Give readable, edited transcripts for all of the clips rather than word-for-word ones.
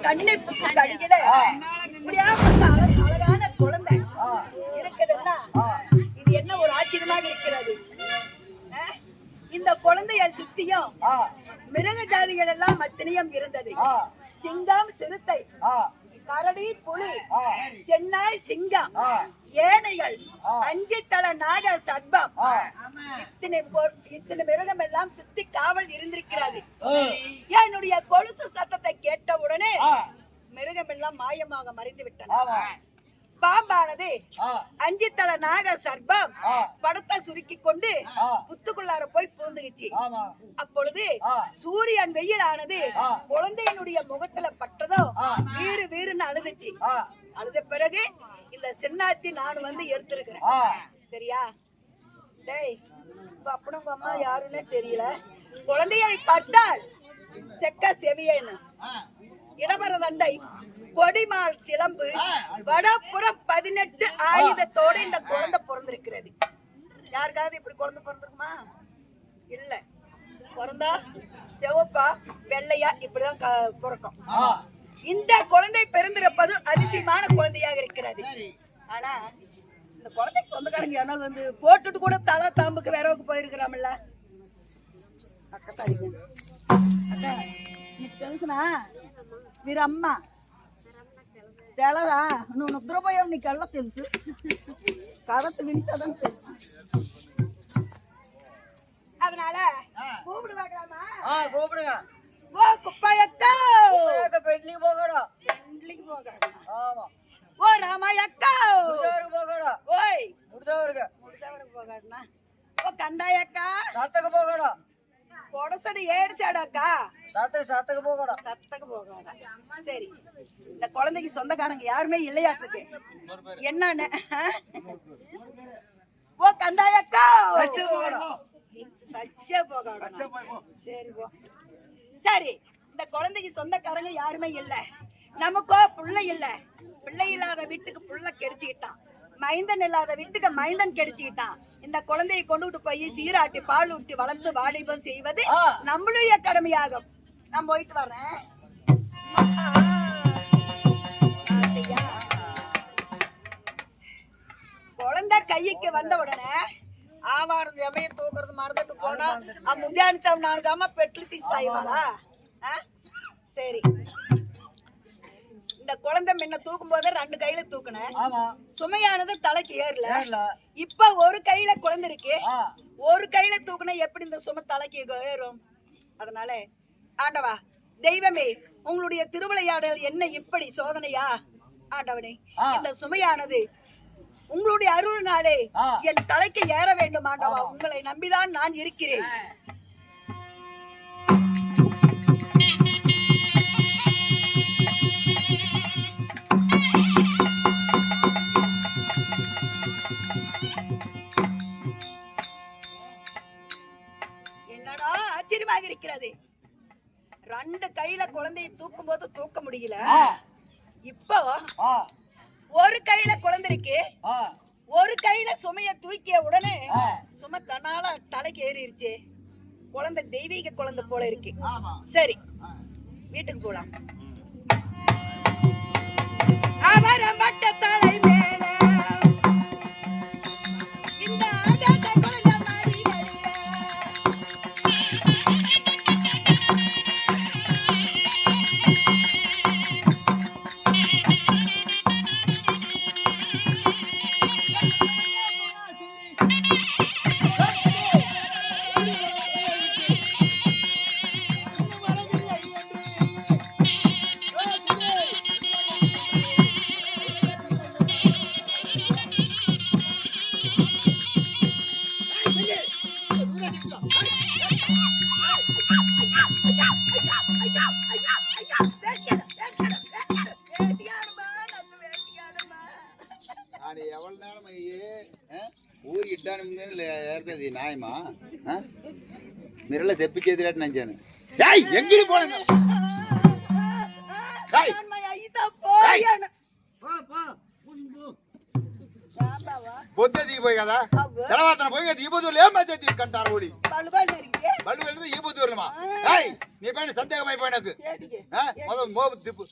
கண்ணை புத்து கடிகள இப்படியா அழகான குழந்தை இருக்குதுன்னா இது என்ன ஒரு ஆச்சரியமாக இருக்கிறது. இந்த குழந்தைய சுத்தியும் மிருக ஜாதிகள் எல்லாம் அத்தனையும் இருந்தது. சிங்கம், சிறுத்தை, கரடி, புலி, சென்னாய், சிங்கம், ஏனைகள், அஞ்சித்தல நாக, சர்ப்பம், இத்தனை மிருகம் எல்லாம் சுத்தி காவல் இருந்திருக்கிறது. என்னுடைய கொலுசு சத்தத்தை கேட்ட உடனே மிருகம் எல்லாம் மாயமாக மறைந்து விட்டன. பாம்பானது அஞ்சித்தல நாக சர்ப்பம் படத்தை சுருக்கி கொண்டு புத்துக்குள்ளார போய் பூந்துக்குச்சு. அப்பொழுது சூரியன் வெயில் ஆனது குழந்தையினுடைய முகத்துல பட்டதும் வீறு வீறுன்னு அழுதுச்சு. அழுத பிறகு இந்த சின்னாத்தி நான் வந்து எடுத்திருக்கிறேன். சரியா? டேய், அப்பனும் அம்மா யாருன்னே தெரியல. குழந்தையை பார்த்தால் செக்க செவியேன்னு இடபர தண்டை, கொடிமால் சிலம்பு, வடப்புறம் 18 ஆயுதத்தோடு இந்த குழந்தை பிறந்திருக்கிறது. யாருக்காவது இப்படி குழந்தை பிறந்திருக்குமா? இல்ல. பிறந்தா சிவப்பா வெள்ளையா இப்படிதான் பிறக்கும். இந்த குழந்தை பிறந்திருப்பது அதிசயமான குழந்தையாக இருக்கிறது. ஆனா இந்த குழந்தைக்கு சொந்தக்காரங்க யாராவது வந்து போட்டுட்டு கூட தலை தாம்புக்கு வேறவுக்கு போயிருக்கிறாமல்ல. அக்கா నీకు తెలుసునా వీరమ్మ తెలదా? నువ్వు నిద్రపోయావు, నీకెళ్ళ తెలుసు. కరెక్ట్ వింటదని తెలుసు. அதனால கூப்பிடுவாங்களாமா? கூப்பிடுங்க. ஓ குப்பையக்கா, பெட்லிக்கு போகடா. பெட்லிக்கு போகடா. ஆமா. ஓ ராமாயக்கா, முடிதவருக்கு போகடா. ஓய் முடிதவருக்கு போகடா. ஓ கண்டாயக்கா, சத்தக்கு போகடா. பொடசடி ஏடிச்சாடாக்கா, சத்தக்கு போகடா. சத்தக்கு போகடா. சரி, இந்த குழந்தைக்கு சொந்தக்காரங்க யாருமே இல்லையாட்டுக்கு. என்னன்னு? ஓ கண்டாயக்கா, சச்சே போகடா. சரி போ. சரி, இந்த குழந்தைக்கு சொந்தக்காரங்க யாருமே இல்ல. நமக்கோ பிள்ளை இல்ல. பிள்ளை இல்லாத வீட்டுக்கு புள்ள கெடிச்சுக்கிட்டான். மைந்தன் இல்லாத வீட்டுக்கு மைந்தன் கெடிச்சுக்கிட்டான். இந்த குழந்தையை கொண்டுட்டு போய் சீராட்டி பால் ஊட்டி வளர்த்து வாலிபம் செய்வது நம்மளுடைய கடமையாகும். நான் போயிட்டு வரேன். குழந்தை கைக்கு வந்த உடனே ஆவாரம் எமைய தூக்குறது மறந்துட்டு போனா முந்தியானித்தவன் நான்காம பெட்லு தீஸ் ஆயிவாளா? சரி, இந்த குழந்தை முன்ன தூக்கும் போதே 2 கையில தூக்குனேன். சுமையானது தலைக்கு ஏறல. இப்ப ஒரு கையில குழந்தை இருக்கு, ஒரு கையில தூக்குன எப்படி இந்த சுமை தலைக்கு ஏறும்? அதனால ஆண்டவா தெய்வமே, உங்களுடைய திருவிளையாடல் என்ன இப்படி சோதனையா? ஆண்டவனே, இந்த சுமையானது உங்களுடைய அருள்னாலே என் தலைக்கு ஏற வேண்டும். ஆண்டவா, உங்களை நம்பிதான் நான் இருக்கிறேன். என்னடா ஆச்சரியமாக இருக்கிறது. 2 கையில குழந்தையை தூக்கும் போது தூக்க முடியல. இப்போ ஒரு கையில குழந்தை இருக்கு, ஒரு கையில சுமைய தூக்கிய உடனே சுமை தன்னால தலைக்கு ஏறிடுச்சு. குழந்தை தெய்வீக குழந்தை போல இருக்கு. சரி, வீட்டுக்கு போலாம். அவர் மட்ட தலை மேல இந்த ஆகாத குழந்தை மாறி నాయమా మీరలా చెప్పి చేతిరాట నంచాను ఎంగిడి పోను పొద్దుదికి పోయి కదా అవ్వ. తర్వాత పోయి కదా ఈ బుద్ధులు ఏం మధ్య కంటారు ఓడి పళ్ళుగోలు నరికితే బళ్ళు వెళ్ళి ఈ బుద్ధులమా నీ పైన సందేహం అయిపోయినది ఏటికి మొదలు మోపు తిప్పు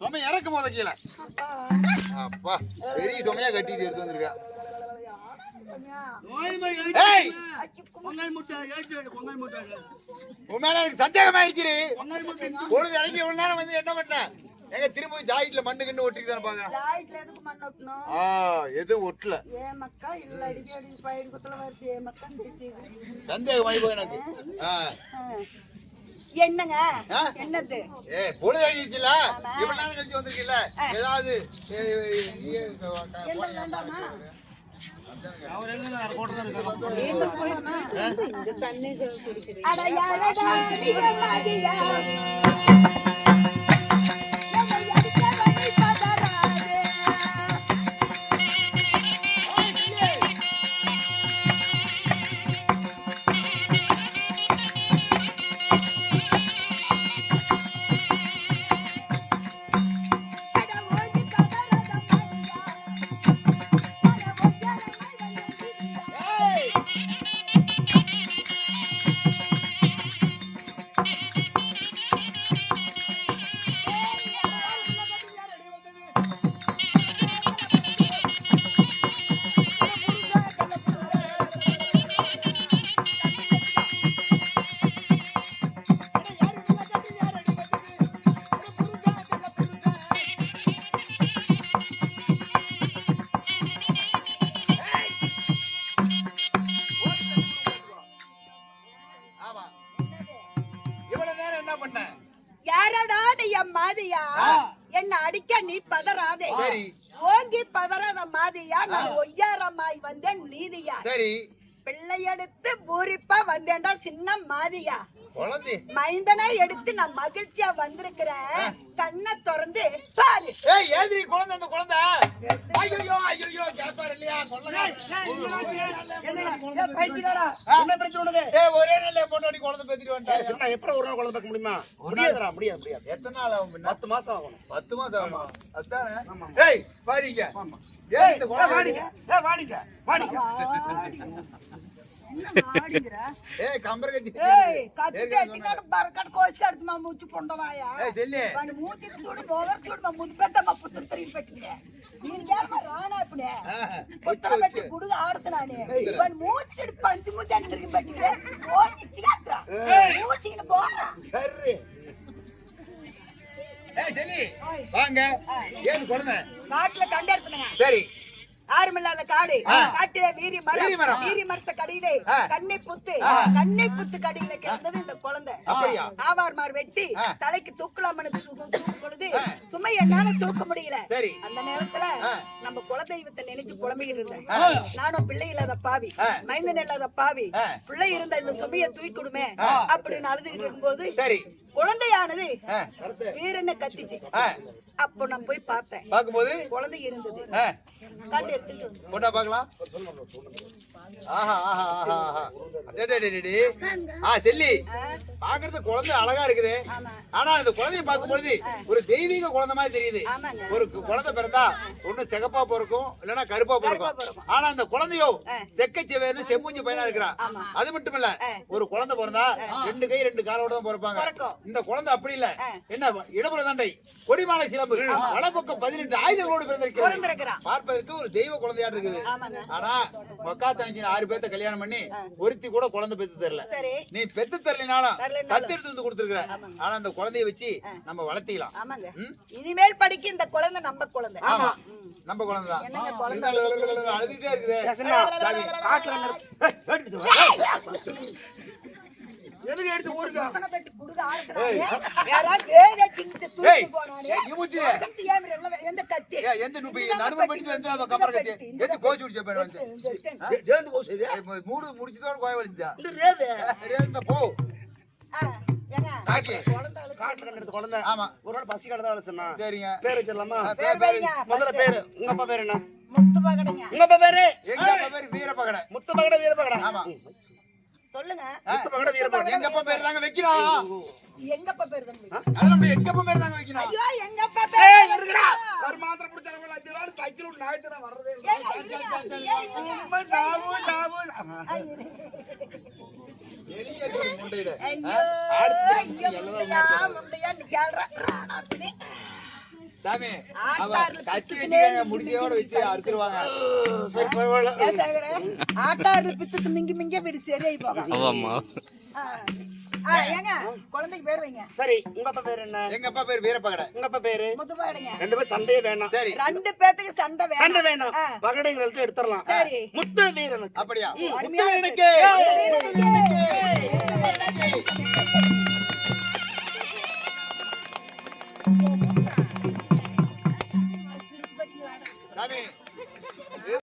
సొమ్మ ఇறக்கு போத கீழே அப்பா பெரிய சுமையா கட்டிட்டு எடுத்து வந்திருக்கா ஏய் உண்மையில எனக்கு சந்தேகமாயிருச்சு பொழுது இறங்கி இவ்வளவு நேரம் வந்து என்ன பண்ண எங்க திரும்ப ஜாயிட்ல மண்ணு கண்டு ஒட்டிக்கிட்டு பாங்க ஜாயிட்ல எதுக்கு மண் ஒட்டணும் எதுவும் ஒட்டல ஏமக்கா இல்ல அடிக்கடி அடிக்கடி பயிர் குத்தல வருது ஏமக்கா சரி சந்தேகமாயி போய் எனக்கு என்னங்க என்னது பொழுது அழிச்சுல இவ்வளவு நேரம் கழிச்சு வந்திருக்கீல்ல ஏதாவது என்ன அடிக்க நீ பதறாதே ஓங்கி பதறாத மாதியா நான் ஒய்யாரமாய் வந்தேன் நீதியா சரி பிள்ளை எடுத்து பூரிப்பா வந்தேன்டா சின்ன மாதியா குழந்தை மைந்தனை எடுத்து நான் மகிழ்ச்சியா வந்திருக்கிறேன் கண்ணை திறந்து பாரு ஏதிரி குழந்தை அந்த குழந்தை ஐயோ ஐயோ கேப்பாரு இல்லையா ஒரே நல்ல பொண்ணு குழந்தை பேத்திட்டு வந்துட்டா எப்படி ஒரு நாள் குழந்தை பார்க்க முடியுமா முடியாதுடா முடியாது எத்தனை நாள் ஆகும் 10 மாசம் ஆகும் 10 மாசம் ஆகும் அதானே பாருங்க இந்த குழந்தை வாடிங்க வாடிங்க கம்பரகத்தி బరకట్ కోసుకెడుతు మా ముచ్చు పొండవాయా వాడి మూతి చూడు బోదర్ చూడు మా ముద్దు పెద్ద మా పుచ్చులు తిరిగి పెట్టింది దీనికేమో రానా ఇప్పుడే పుత్తలు పెట్టి గుడుగు ఆడుతున్నాను వాడి మూచుడు పంచి ముద్ద అని తిరిగి పెట్టింది ఇచ్చిగా మూసిన పోరా வாங்க ஏன் குழந்தை காட்டுல கண்டெடுத்துனங்க சரி ஆறுமில்லாத காடு காட்டில வீரி மரம் வீரி மரத்த கடியிலே கண்ணை புத்து கடியில கிடந்தது இந்த குழந்தை ஆவார்மார் வெட்டி தலைக்கு தூக்கலாமனு பொழுது சுமை என்னால தூக்க முடியல அந்த நேரத்துல நம்ம குலதெய்வத்தை நினைச்சு புலம்பிக்கிட்டு இருந்தேன் நானும் பிள்ளை இல்லாத பாவி மைந்தன் இல்லாத பாவி பிள்ளை இருந்த இந்த சுமையை தூக்கிடுமே அப்படின்னு அழுதுகிட்டு இருக்கும்போது குழந்தையானது வீரனை கத்திச்சு அப்போ நான் போய் பார்த்தேன் பாக்கும்போது குழந்தை இருந்தது கண்டு எடுத்துட்டு போட்டா பாக்கலாம் ஆஹா ஆஹா ஆஹா ஆஹா செல்லி பாக்குறது குழந்தை அழகா இருக்குது ஆனா இந்த குழந்தைய பார்க்கும்போது ஒரு தெய்வீக குழந்தை மாதிரி தெரியுது ஒரு குழந்தை பிறந்தா ஒண்ணு சிகப்பா பிறக்கும் இல்லன்னா கருப்பா பிறக்கும் ஆனா அந்த குழந்தையோ செக்கச்செவேன்னு செம்மூஞ்சி பையனா இருக்கிறான் அது மட்டும் இல்ல ஒரு குழந்தை பிறந்தா 2 கை 2 காலோட தான் பிறப்பாங்க இந்த குழந்தை அப்படி இல்ல என்ன இடப்புற தண்டை கொடிமாலை சிலம்பு வலப்பக்கம் 18 ஆயுதங்களோடு பிறந்திருக்கிறான் பார்ப்பதற்கு ஒரு தெய்வ குழந்தையா இருக்குது ஆனா மக்காத்தாஞ்சி 6 பேர்த்த கல்யாணம் பண்ணி ஒருத்தி கூட குழந்தை பெத்து தரல நீ பெத்து தரலினாலும் தத்து எடுத்து வந்து கொடுத்துருக்க ஆனா அந்த குழந்தைய வச்சு நம்ம வளர்த்திக்கலாம் இனிமேல் படிக்க இந்த குழந்தை நம்ம குழந்தை நம்ம குழந்தைதான் அழுதுகிட்டே இருக்குது எதுக்கு எடுத்து ஓடுங்க முடிச்சுதோட கோய வலிச்சா போ குழந்தை ஆமா ஒரு நாள் பசி கடை தான் சொன்னா சரிங்க பேர் வச்சிடலாமா முதல்ல பேரு உங்க அப்பா பேரு என்ன முத்து பகடைங்க உங்க அப்பா பேரு எங்க அப்பா பேரு வீரப்பகடை முத்து பகடை வீரப்பகடை ஆமா சொல்லுங்க முத்து பகடை வீரப்பகடை எங்க அப்பா பேரு தாங்க வைக்கிறோம் எங்க அப்பா பேரு தான் அதெல்லாம் எங்க அப்பா பேரு தாங்க வைக்கிறோம் ஐயோ எங்க அப்பா பேரு இருக்குடா ஒரு மாத்திரை குடிச்சறவங்க 5 நாள் சைக்கிள் நாயத்துல வரதே முண்டையில ஐயோ, ஐயோ, முண்டையா, முண்டையா, நீ கேளுடா. ராணாப்பினி. சாமி ஆட்டார்ல கத்தி பித்துக்கினே வச்சுக்காங்க முடிச்சோட வச்சு அறுத்துருவாங்க. சரி பரவாயில்ல. ஏன் சேகர? ஆட்டார்ல பித்துட்டு மிங்கி மிங்கி வீடு சரியாயி போகும். ஏங்க குழந்தைக்கு பேர் வைங்க. சரி உங்க அப்பா பேரு என்ன? எங்க அப்பா பேர் வீரப்பகடை. உங்க அப்பா பேரு? முத்துப்பாடுங்க. ரெண்டு பேரும் சண்டையே வேணாம். சரி ரெண்டு பேத்துக்கு சண்டை வேணும். சண்டை வேணாம். பகடைங்களுக்கு எடுத்துடலாம். சரி. முத்து வீரனுக்கு. அப்படியா? அருமையா முத்து வீரனுக்கு. இருக்கு.